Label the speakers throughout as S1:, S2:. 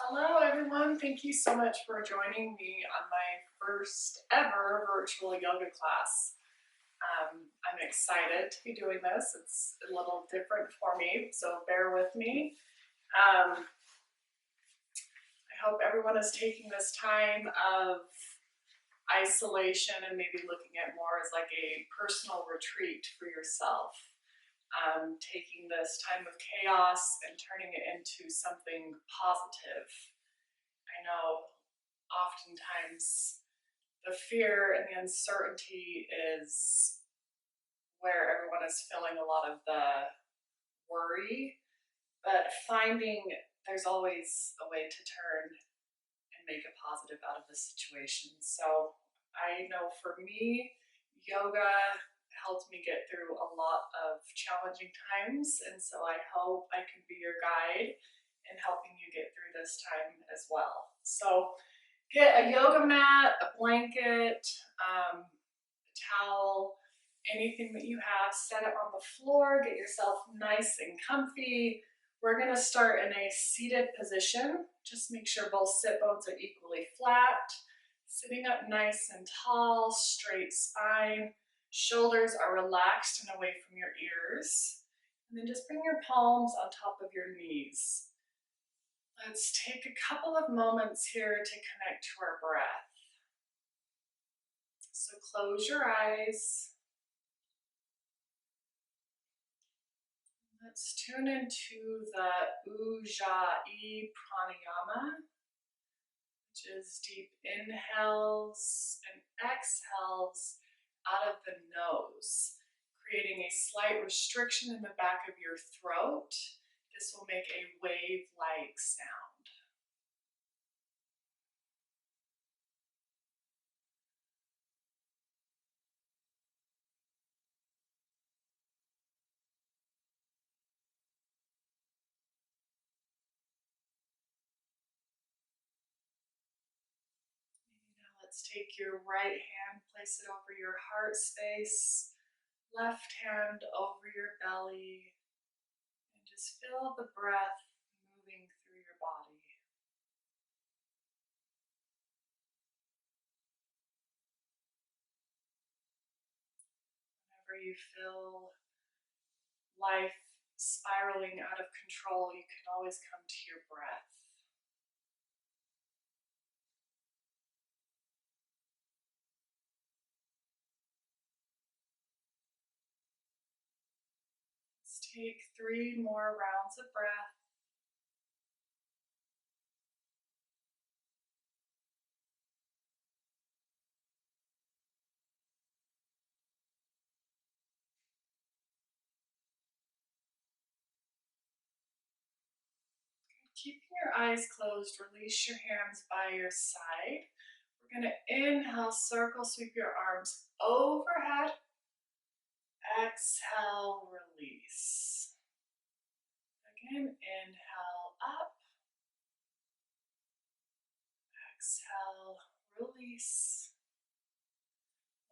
S1: Hello, everyone. Thank you so much for joining me on my first ever virtual yoga class. I'm excited to be doing this. It's a little different for me, so bear with me. I hope everyone is taking this time of isolation and maybe looking at more as like a personal retreat for yourself. Taking this time of chaos and turning it into something positive. I know oftentimes the fear and the uncertainty is where everyone is feeling a lot of the worry, but finding there's always a way to turn and make a positive out of the situation. So I know for me, yoga helped me get through a lot of challenging times, and so I hope I can be your guide in helping you get through this time as well. So get a yoga mat, a blanket, a towel, anything that you have, set it on the floor, get yourself nice and comfy. We're gonna start in a seated position. Just make sure both sit bones are equally flat. Sitting up nice and tall, straight spine. Shoulders are relaxed and away from your ears. And then just bring your palms on top of your knees. Let's take a couple of moments here to connect to our breath. So close your eyes. Let's tune into the Ujjayi pranayama, which is deep inhales and exhales out of the nose, creating a slight restriction in the back of your throat. This will make a wave-like sound. Let's take your right hand, place it over your heart space, left hand over your belly, and just feel the breath moving through your body. Whenever you feel life spiraling out of control, you can always come to your breath. Let's take 3 more rounds of breath. Keeping your eyes closed, release your hands by your side. We're going to inhale, circle, sweep your arms overhead. Exhale, release. Again, inhale up. Exhale, release.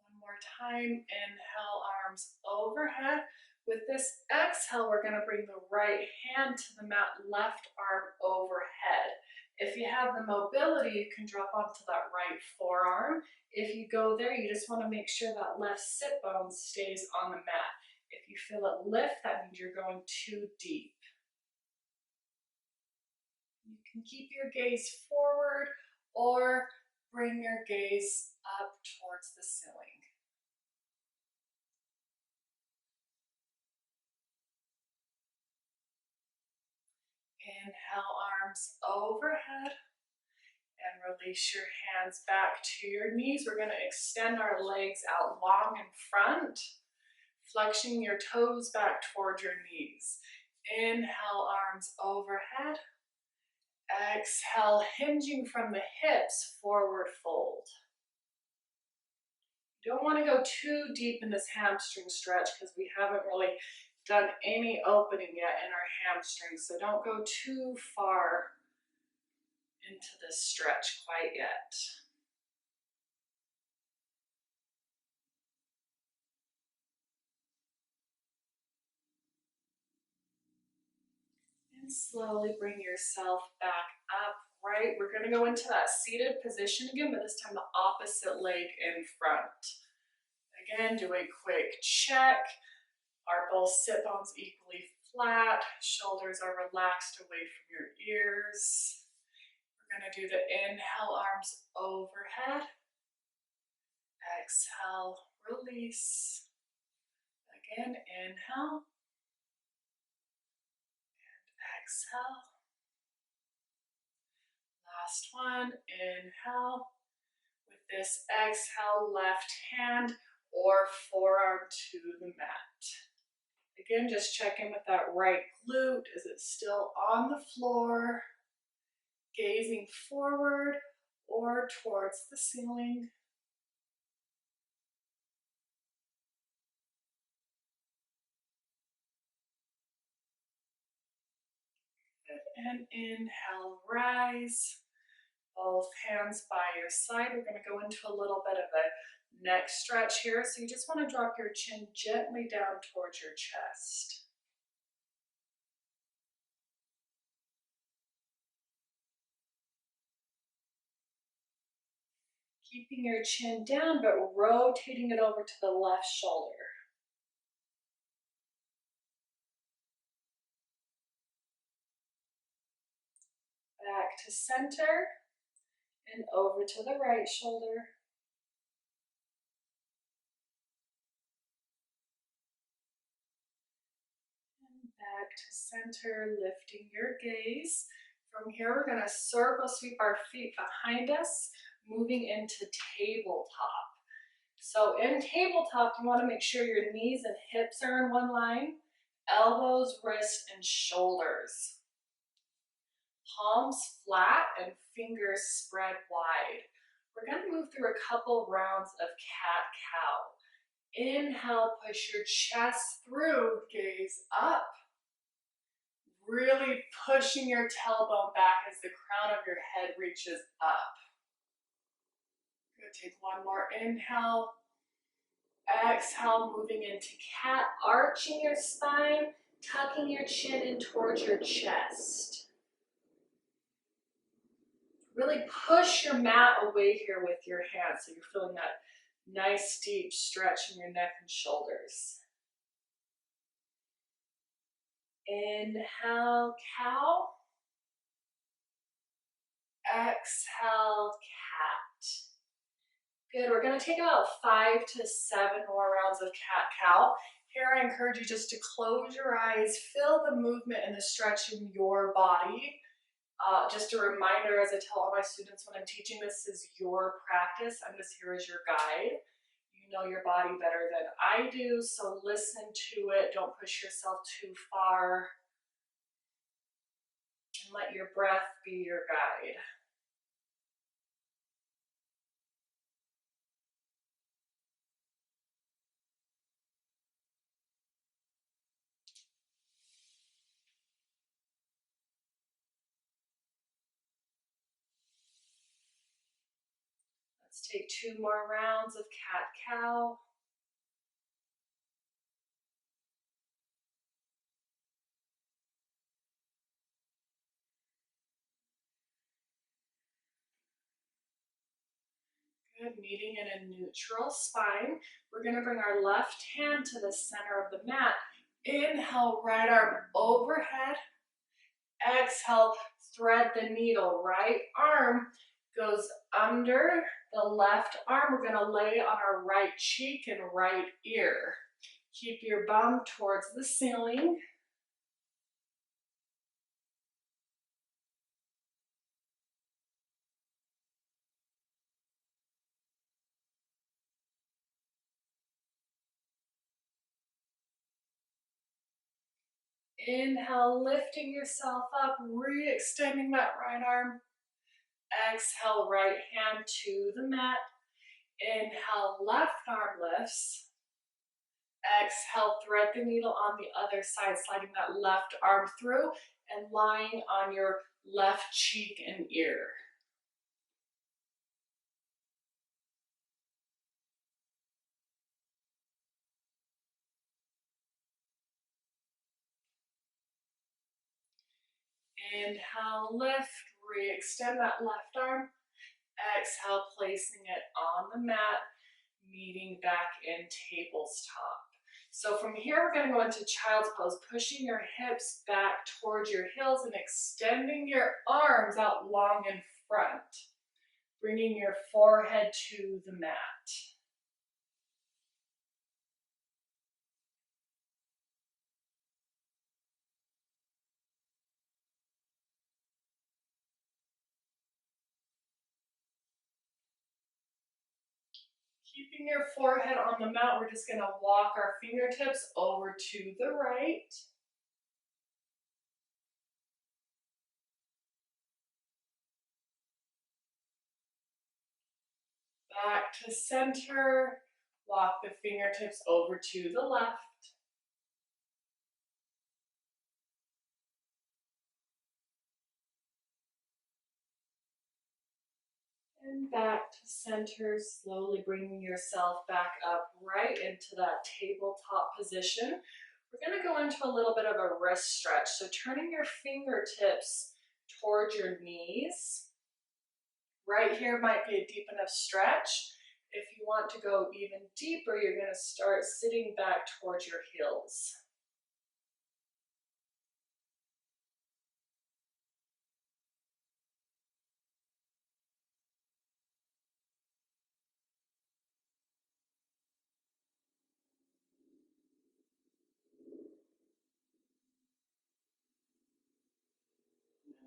S1: One more time, inhale, arms overhead. With this exhale, we're gonna bring the right hand to the mat, left arm overhead. If you have the mobility, you can drop onto that right forearm. If you go there, you just wanna make sure that left sit bone stays on the mat. If you feel it lift, that means you're going too deep. You can keep your gaze forward or bring your gaze up towards the ceiling. Inhale, arms overhead, and release your hands back to your knees. We're going to extend our legs out long in front, flexing your toes back toward your knees. Inhale, arms overhead. Exhale, hinging from the hips, forward fold. You don't want to go too deep in this hamstring stretch because we haven't really done any opening yet in our hamstrings, so don't go too far into this stretch quite yet. And And slowly bring yourself back up, right? We're gonna go into that seated position again, but this time the opposite leg in front. Again, do a quick check. Are both sit bones equally flat? Shoulders are relaxed away from your ears. We're gonna do the inhale, arms overhead. Exhale, release. Again, inhale, exhale. Last one, inhale. With this exhale, left hand or forearm to the mat. Again, just check in with that right glute. Is it still on the floor? Gazing forward or towards the ceiling. And inhale, rise. Both hands by your side. We're going to go into a little bit of a neck stretch here. So you just want to drop your chin gently down towards your chest. Keeping your chin down, but rotating it over to the left shoulder. Back to center and over to the right shoulder. And back to center, lifting your gaze. From here, we're going to circle sweep our feet behind us, moving into tabletop. So in tabletop, you want to make sure your knees and hips are in one line, elbows, wrists, and shoulders. Palms flat and fingers spread wide. We're going to move through a couple rounds of cat-cow. Inhale, push your chest through, gaze up. Really pushing your tailbone back as the crown of your head reaches up. Good, take one more inhale. Exhale, moving into cat, arching your spine, tucking your chin in towards your chest. Really push your mat away here with your hands so you're feeling that nice deep stretch in your neck and shoulders. Inhale, cow. Exhale, cat. Good, we're gonna take about 5 to 7 more rounds of cat-cow. Here I encourage you just to close your eyes, feel the movement and the stretch in your body. Just a reminder, as I tell all my students when I'm teaching, this is your practice. I'm just here as your guide. You know your body better than I do, so listen to it. Don't push yourself too far. And let your breath be your guide. Let's take 2 more rounds of cat-cow. Good, meeting in a neutral spine. We're gonna bring our left hand to the center of the mat. Inhale, right arm overhead. Exhale, thread the needle. Right arm goes under the left arm. We're gonna lay on our right cheek and right ear. Keep your bum towards the ceiling. Inhale, lifting yourself up, re-extending that right arm. Exhale, right hand to the mat. Inhale, left arm lifts. Exhale, thread the needle on the other side, sliding that left arm through and lying on your left cheek and ear. Inhale, lift, re-extend that left arm. Exhale, placing it on the mat, meeting back in tabletop. So from here, we're going to go into child's pose, pushing your hips back towards your heels and extending your arms out long in front, bringing your forehead to the mat. Keeping your forehead on the mat, we're just going to walk our fingertips over to the right. Back to center. Walk the fingertips over to the left. And back to center, slowly bringing yourself back up right into that tabletop position. We're going to go into a little bit of a wrist stretch. So turning your fingertips towards your knees. Right here might be a deep enough stretch. If you want to go even deeper, you're going to start sitting back towards your heels.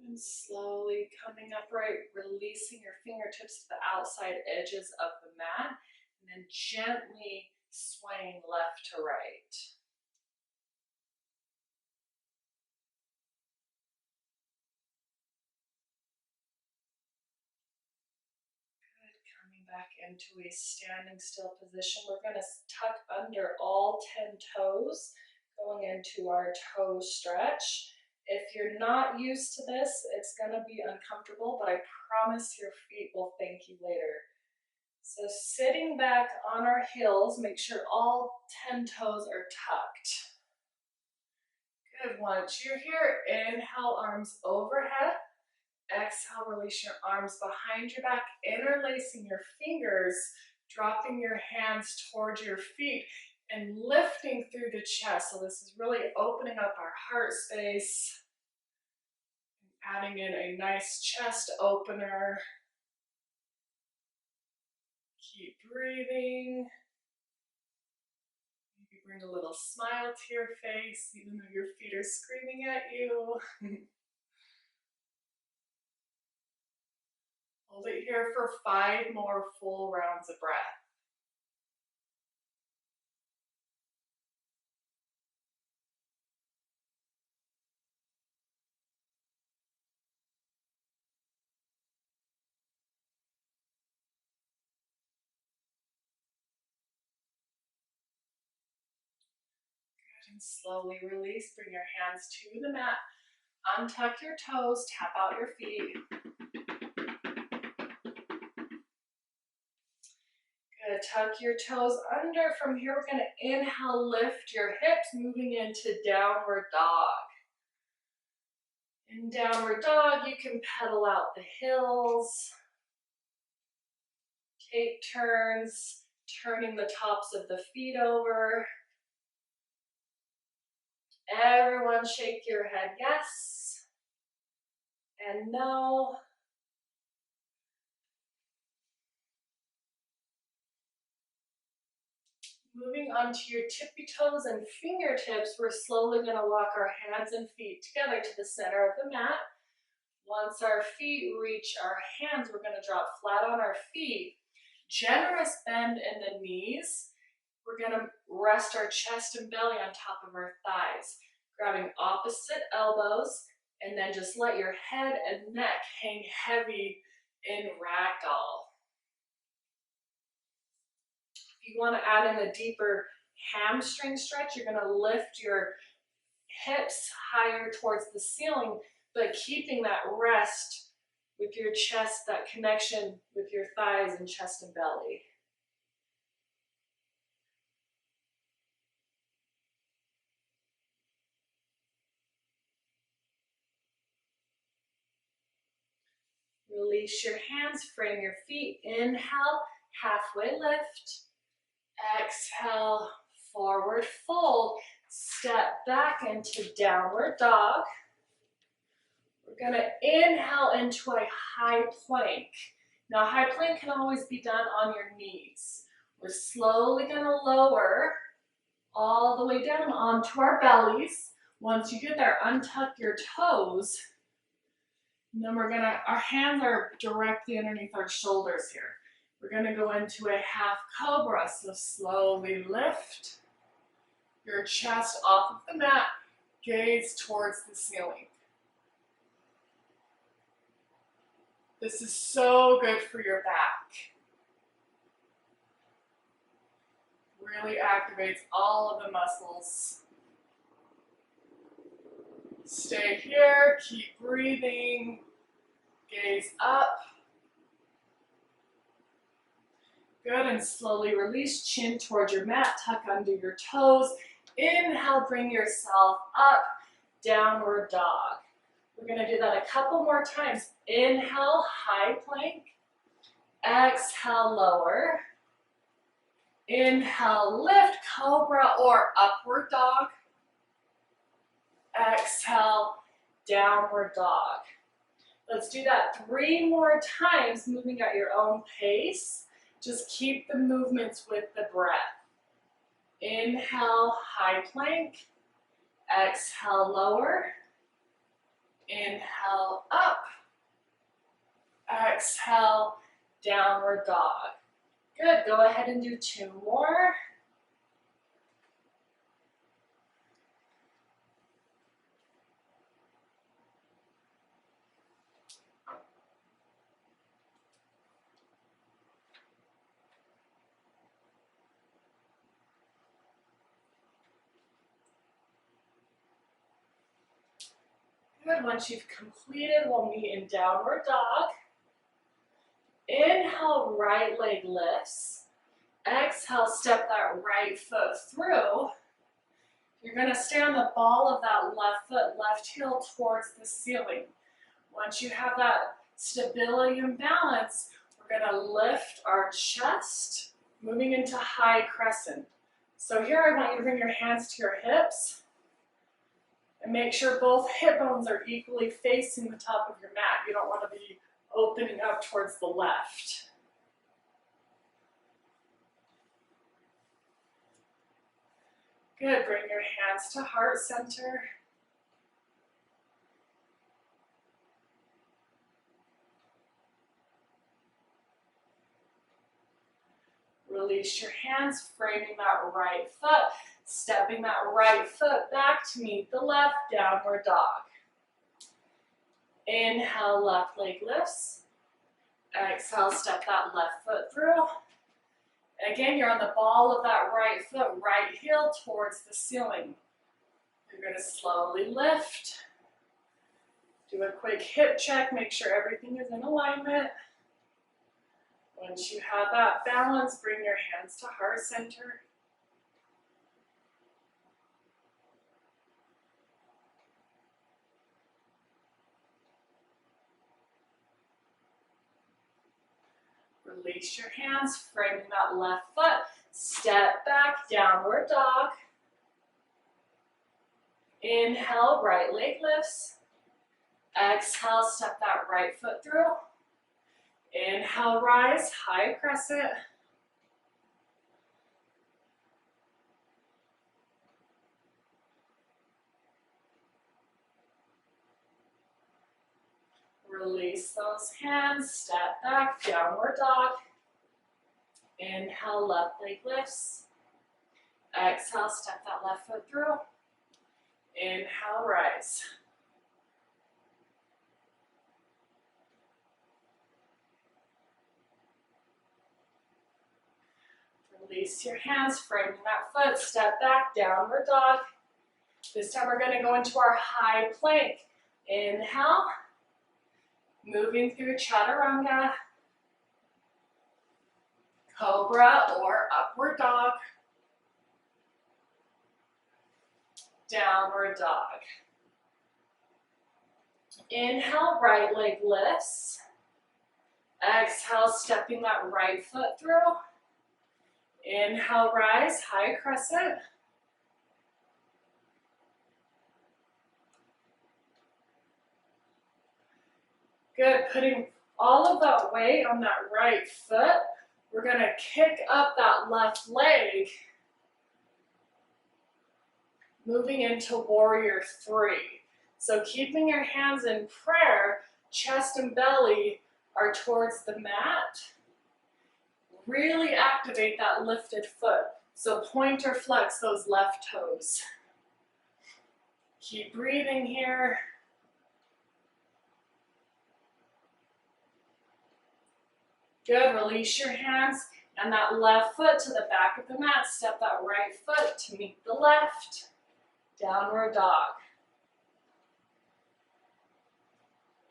S1: And slowly coming upright, releasing your fingertips to the outside edges of the mat, and then gently swaying left to right. Good, coming back into a standing still position. We're going to tuck under all 10 toes, going into our toe stretch. If you're not used to this, it's going to be uncomfortable, but I promise your feet will thank you later. So sitting back on our heels, make sure all 10 toes are tucked. Good, once you're here, inhale, arms overhead. Exhale, release your arms behind your back, interlacing your fingers, dropping your hands towards your feet, and lifting through the chest. So this is really opening up our heart space, adding in a nice chest opener. Keep breathing. Maybe bring a little smile to your face, even though your feet are screaming at you. Hold it here for 5 more full rounds of breath. And slowly release, bring your hands to the mat, untuck your toes, tap out your feet. Good, tuck your toes under. From here, we're gonna inhale, lift your hips, moving into downward dog. In downward dog, you can pedal out the hills, take turns, turning the tops of the feet over. Everyone shake your head yes and no. Moving onto your tippy toes and fingertips, we're slowly going to walk our hands and feet together to the center of the mat. Once our feet reach our hands, we're going to drop flat on our feet. Generous bend in the knees. We're going to rest our chest and belly on top of our thighs, grabbing opposite elbows, and then just let your head and neck hang heavy in ragdoll. If you want to add in a deeper hamstring stretch, you're going to lift your hips higher towards the ceiling, but keeping that rest with your chest, that connection with your thighs and chest and belly. Release your hands, frame your feet. Inhale, halfway lift. Exhale, forward fold. Step back into downward dog. We're gonna inhale into a high plank. Now, high plank can always be done on your knees. We're slowly gonna lower all the way down onto our bellies. Once you get there, untuck your toes. And then our hands are directly underneath our shoulders here. We're gonna go into a half cobra, so slowly lift your chest off of the mat, gaze towards the ceiling. This is so good for your back. Really activates all of the muscles. Stay here, keep breathing, gaze up. Good, and slowly release, chin towards your mat, tuck under your toes. Inhale, bring yourself up, downward dog. We're gonna do that a couple more times. Inhale, high plank. Exhale, lower. Inhale, lift, cobra or upward dog. Exhale, downward dog. Let's do that 3 more times, moving at your own pace. Just keep the movements with the breath. Inhale, high plank. Exhale, lower. Inhale, up. Exhale, downward dog. Good, go ahead and do 2 more. Good, once you've completed, we'll meet in downward dog. Inhale, right leg lifts. Exhale, step that right foot through. You're gonna stay on the ball of that left foot, left heel towards the ceiling. Once you have that stability and balance, we're gonna lift our chest, moving into high crescent. So here I want you to bring your hands to your hips and make sure both hip bones are equally facing the top of your mat. You don't want to be opening up towards the left. Good, bring your hands to heart center. Release your hands, framing that right foot, stepping that right foot back to meet the left, downward dog. Inhale, left leg lifts. Exhale, step that left foot through. Again, you're on the ball of that right foot, right heel towards the ceiling. You're going to slowly lift. Do a quick hip check, make sure everything is in alignment. Once you have that balance, bring your hands to heart center. Release your hands, framing that left foot. Step back, downward dog. Inhale, right leg lifts. Exhale, step that right foot through. Inhale, rise, high crescent. Release those hands, step back, downward dog. Inhale, left leg lifts. Exhale, step that left foot through. Inhale, rise. Release your hands, framing that foot, step back, downward dog. This time we're going to go into our high plank. Inhale, moving through chaturanga, cobra or upward dog, downward dog. Inhale, right leg lifts. Exhale, stepping that right foot through. Inhale, rise, high crescent. Good, putting all of that weight on that right foot. We're gonna kick up that left leg, moving into warrior three. So keeping your hands in prayer, chest and belly are towards the mat. Really activate that lifted foot. So point or flex those left toes. Keep breathing here. Good, release your hands and that left foot to the back of the mat. Step that right foot to meet the left. Downward dog.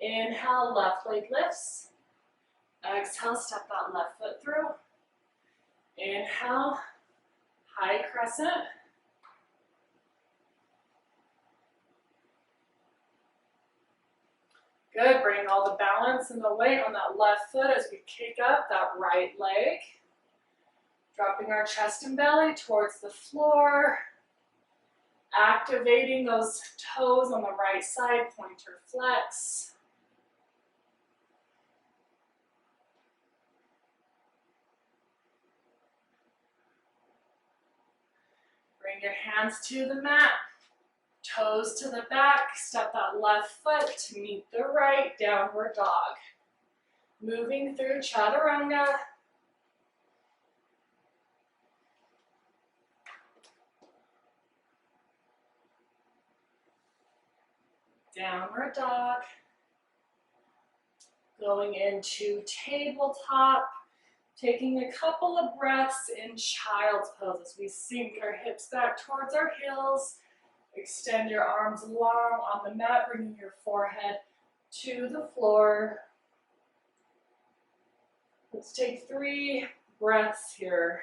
S1: Inhale, left leg lifts. Exhale, step that left foot through. Inhale, high crescent. Good, bring all the balance and the weight on that left foot as we kick up that right leg. Dropping our chest and belly towards the floor. Activating those toes on the right side, pointer flex. Bring your hands to the mat. Toes to the back, step that left foot to meet the right, downward dog. Moving through chaturanga. Downward dog. Going into tabletop. Taking a couple of breaths in child's pose as we sink our hips back towards our heels. Extend your arms long on the mat, bringing your forehead to the floor. Let's take 3 breaths here.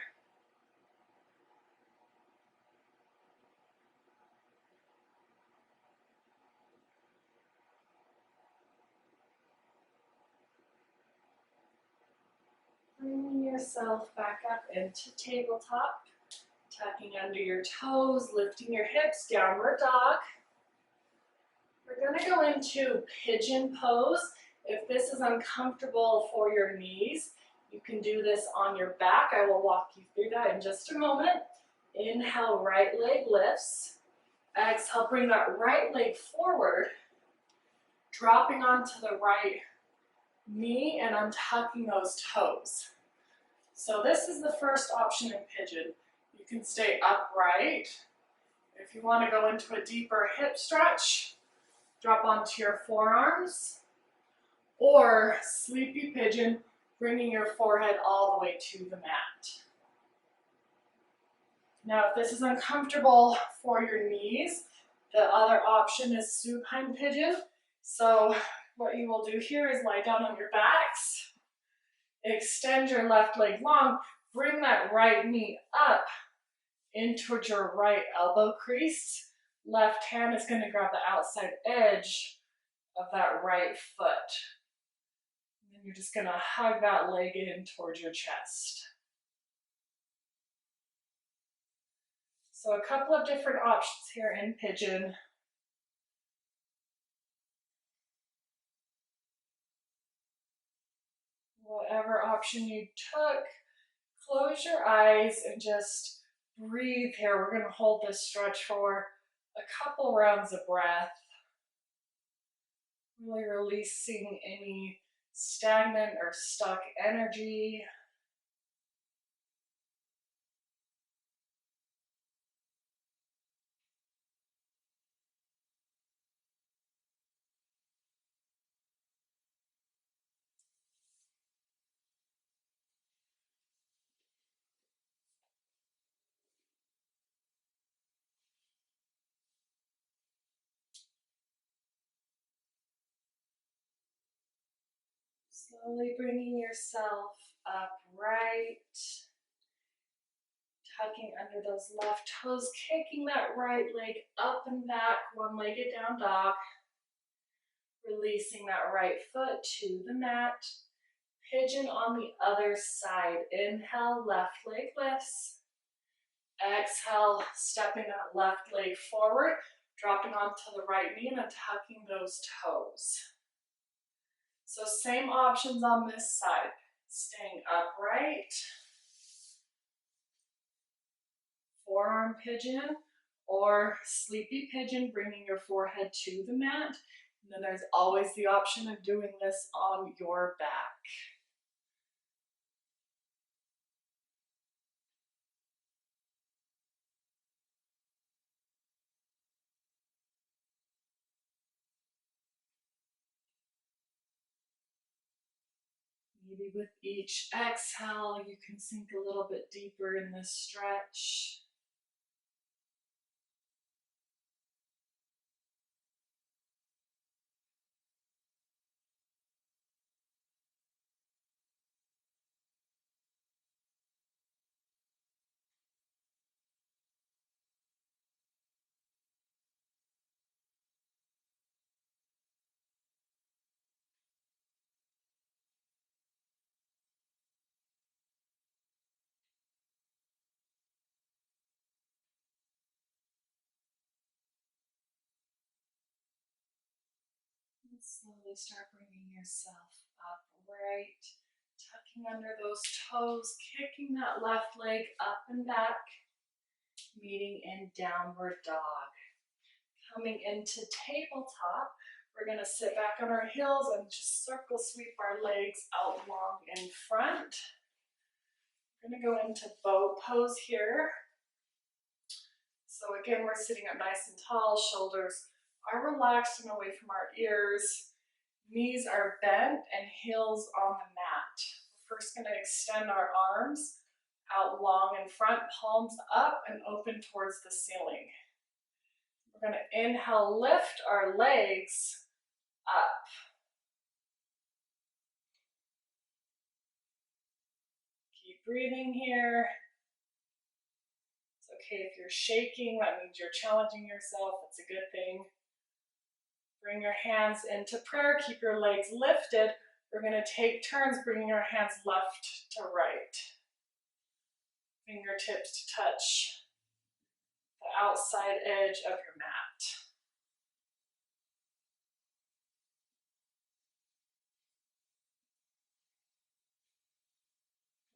S1: Bringing yourself back up into tabletop. Tucking under your toes, lifting your hips, downward dog. We're gonna go into pigeon pose. If this is uncomfortable for your knees, you can do this on your back. I will walk you through that in just a moment. Inhale, right leg lifts. Exhale, bring that right leg forward, dropping onto the right knee and untucking those toes. So this is the first option in pigeon. You can stay upright. If you want to go into a deeper hip stretch, drop onto your forearms. Or sleepy pigeon, bringing your forehead all the way to the mat. Now, if this is uncomfortable for your knees, the other option is supine pigeon. So what you will do here is lie down on your backs, extend your left leg long, bring that right knee up in towards your right elbow crease. Left hand is going to grab the outside edge of that right foot. And then you're just going to hug that leg in towards your chest. So a couple of different options here in pigeon. Whatever option you took, close your eyes and just breathe here. We're going to hold this stretch for a couple rounds of breath. Really releasing any stagnant or stuck energy. Slowly bringing yourself upright, tucking under those left toes, kicking that right leg up and back, one-legged down dog. Releasing that right foot to the mat, Pigeon on the other side. Inhale, left leg lifts. Exhale, stepping that left leg forward, dropping onto the right knee and tucking those toes. So same options on this side. Staying upright. Forearm pigeon or sleepy pigeon, bringing your forehead to the mat. And then there's always the option of doing this on your back. Maybe with each exhale, you can sink a little bit deeper in this stretch. And slowly start bringing yourself upright, tucking under those toes, kicking that left leg up and back, meeting in downward dog. Coming into tabletop, we're going to sit back on our heels and just circle sweep our legs out long in front. We're going to go into bow pose here. So again, we're sitting up nice and tall, shoulders are relaxed and away from our ears. Knees are bent and heels on the mat. We're first going to extend our arms out long in front, palms up and open towards the ceiling. We're going to inhale, lift our legs up. Keep breathing here. It's okay if you're shaking, that means you're challenging yourself, it's a good thing. Bring your hands into prayer, keep your legs lifted. We're going to take turns bringing our hands left to right. Fingertips to touch the outside edge of your mat.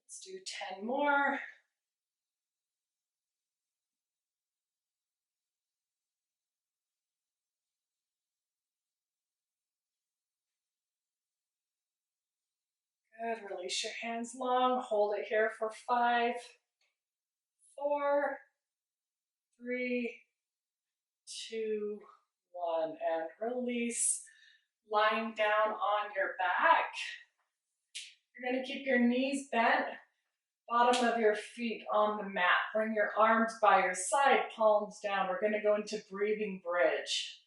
S1: Let's do 10 more. Good, release your hands long, hold it here for 5, 4, 3, 2, 1, and release. Lying down on your back. You're going to keep your knees bent, bottom of your feet on the mat. Bring your arms by your side, palms down. We're going to go into breathing bridge.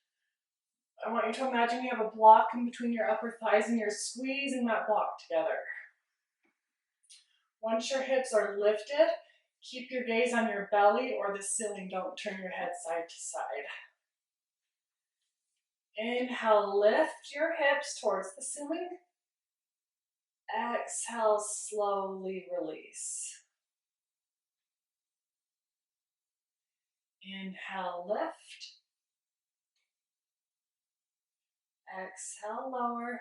S1: I want you to imagine you have a block in between your upper thighs and you're squeezing that block together. Once your hips are lifted, keep your gaze on your belly or the ceiling. Don't turn your head side to side. Inhale, lift your hips towards the ceiling. Exhale, slowly release. Inhale, lift. Exhale, lower.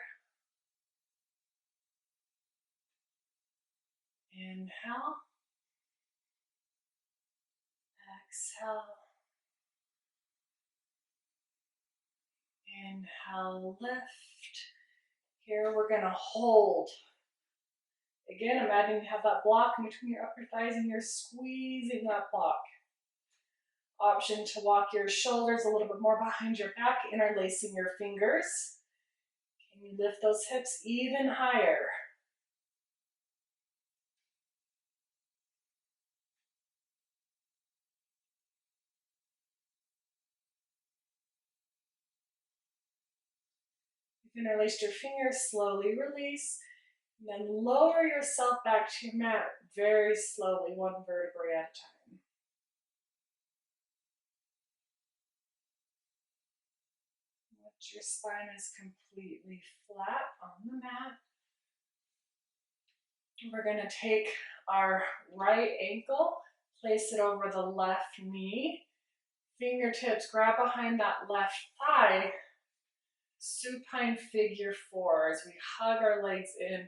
S1: Inhale. Exhale. Inhale, lift. Here we're going to hold. Again, imagine you have that block in between your upper thighs and you're squeezing that block. Option to walk your shoulders a little bit more behind your back, interlacing your fingers. Can you lift those hips even higher? You've interlaced your fingers, slowly release. And then lower yourself back to your mat very slowly, one vertebrae at a time. Once your spine is completely flat on the mat, We're going to take our right ankle, place it over the left knee, fingertips grab behind that left thigh, supine figure four as we hug our legs in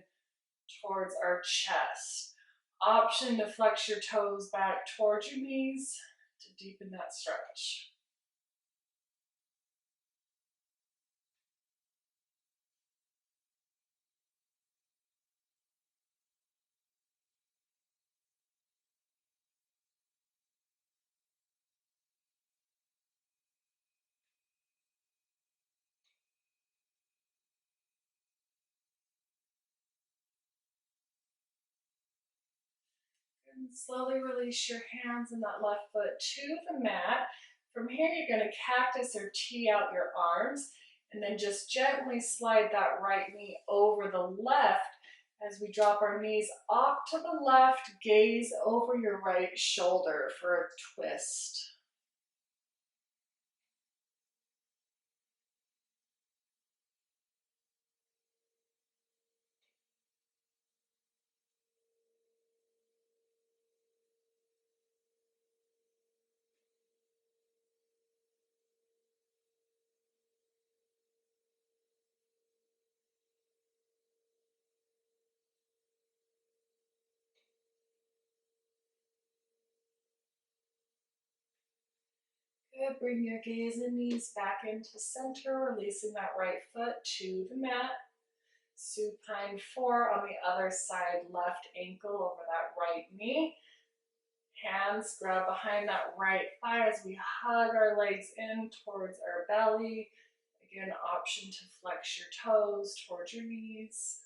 S1: towards our chest. Option to flex your toes back towards your knees to deepen that stretch. And slowly release your hands and that left foot to the mat. From here, you're going to cactus or tee out your arms, and then just gently slide that right knee over the left as we drop our knees off to the left, gaze over your right shoulder for a twist. Good, bring your gaze and knees back into center, releasing that right foot to the mat. Supine four on the other side, left ankle over that right knee. Hands grab behind that right thigh as we hug our legs in towards our belly. Again, option to flex your toes towards your knees.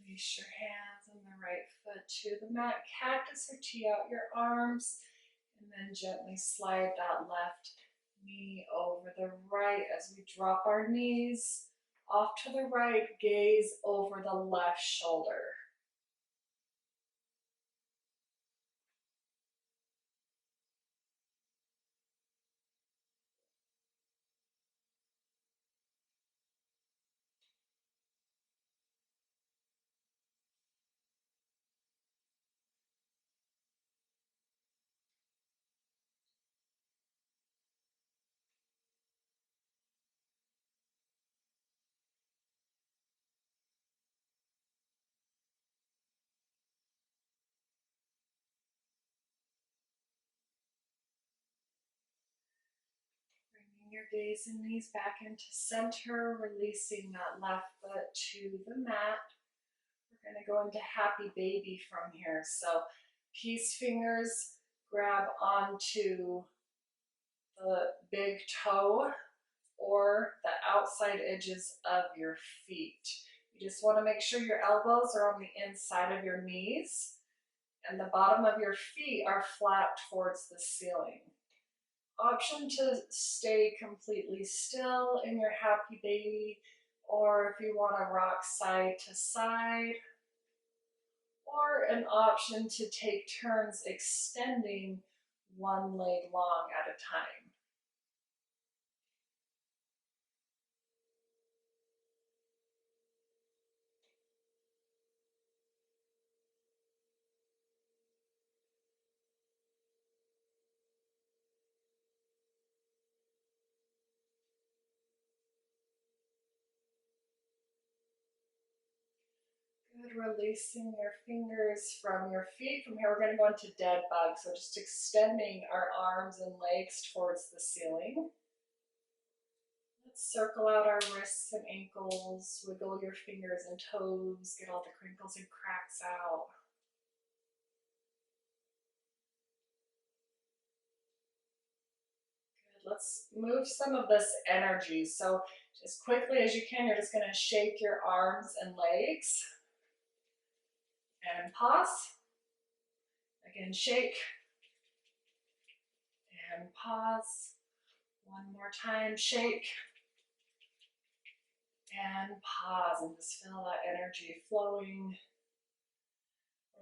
S1: Release your hands and the right foot to the mat. Cactus or tee out your arms. And then gently slide that left knee over the right as we drop our knees off to the right, gaze over the left shoulder. Bringing your gaze and knees back into center, releasing that left foot to the mat. We're going to go into happy baby from here. So peace fingers grab onto the big toe or the outside edges of your feet. You just want to make sure your elbows are on the inside of your knees and the bottom of your feet are flat towards the ceiling. Option to stay completely still in your happy baby, or if you want to rock side to side, or an option to take turns extending one leg long at a time. Good, releasing your fingers from your feet. From here, we're going to go into dead bug. So just extending our arms and legs towards the ceiling. Let's circle out our wrists and ankles, wiggle your fingers and toes, get all the crinkles and cracks out. Good, let's move some of this energy. So as quickly as you can, you're just going to shake your arms and legs. And pause. Again, shake. And pause. One more time, shake. And pause, and just feel that energy flowing.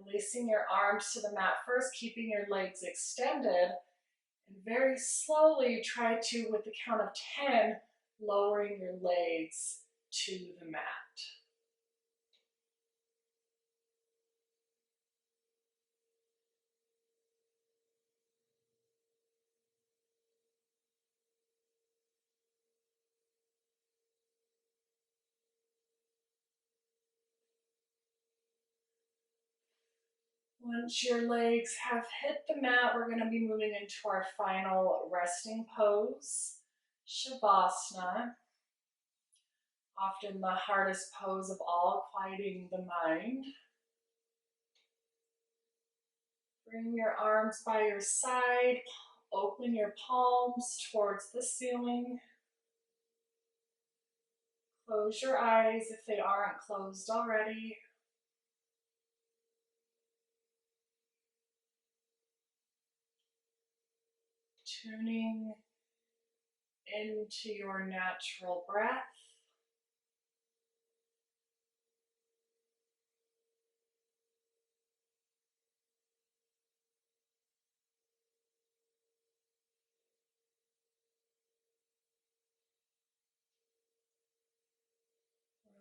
S1: Releasing your arms to the mat first, keeping your legs extended. And very slowly try to, with the count of 10, lowering your legs to the mat. Once your legs have hit the mat, we're going to be moving into our final resting pose, Shavasana. Often the hardest pose of all, quieting the mind. Bring your arms by your side, open your palms towards the ceiling. Close your eyes if they aren't closed already. Tuning into your natural breath.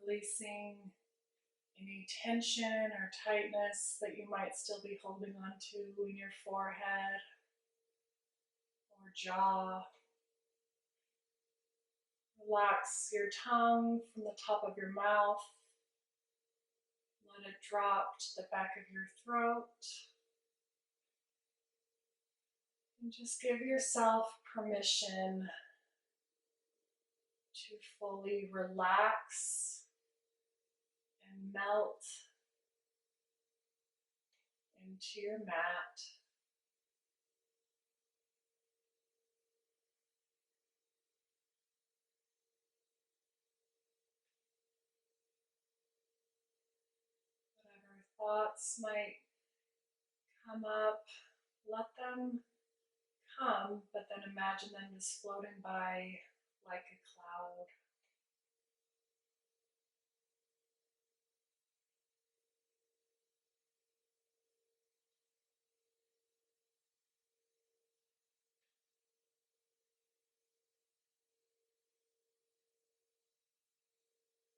S1: Releasing any tension or tightness that you might still be holding on to in your forehead or jaw. Relax your tongue from the top of your mouth. Let it drop to the back of your throat. And just give yourself permission to fully relax and melt into your mat. Whatever thoughts might come up, let them come, but then imagine them just floating by like a cloud.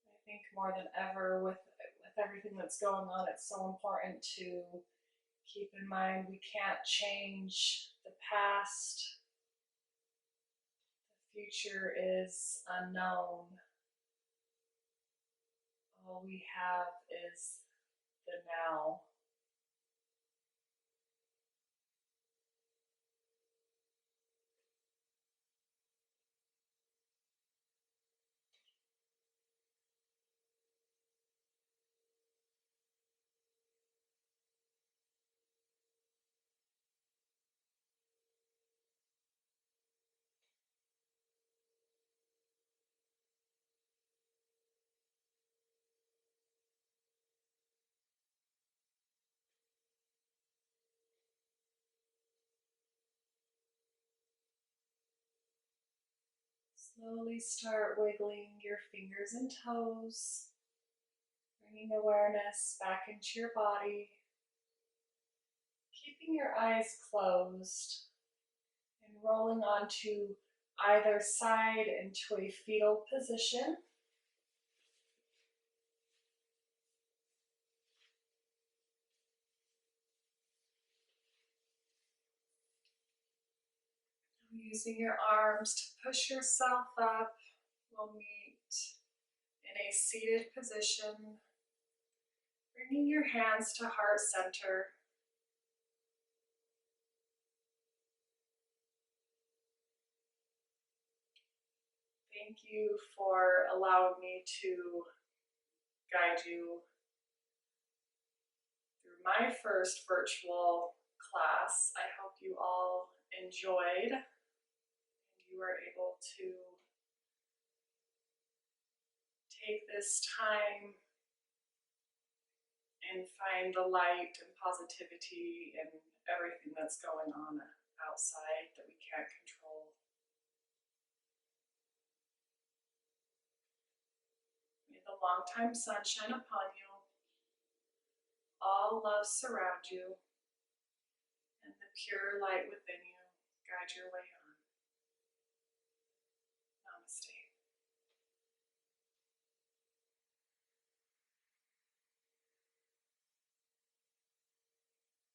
S1: I think more than ever with everything that's going on, it's so important to keep in mind we can't change the past. The future is unknown. All we have is the now. Slowly start wiggling your fingers and toes, bringing awareness back into your body, keeping your eyes closed, and rolling onto either side into a fetal position. Using your arms to push yourself up, we'll meet in a seated position, bringing your hands to heart center. Thank you for allowing me to guide you through my first virtual class. I hope you all enjoyed and you were able to take this time and find the light and positivity and everything that's going on outside that we can't control. May the longtime sun shine upon you, all love surround you, and the pure light within you guide your way home.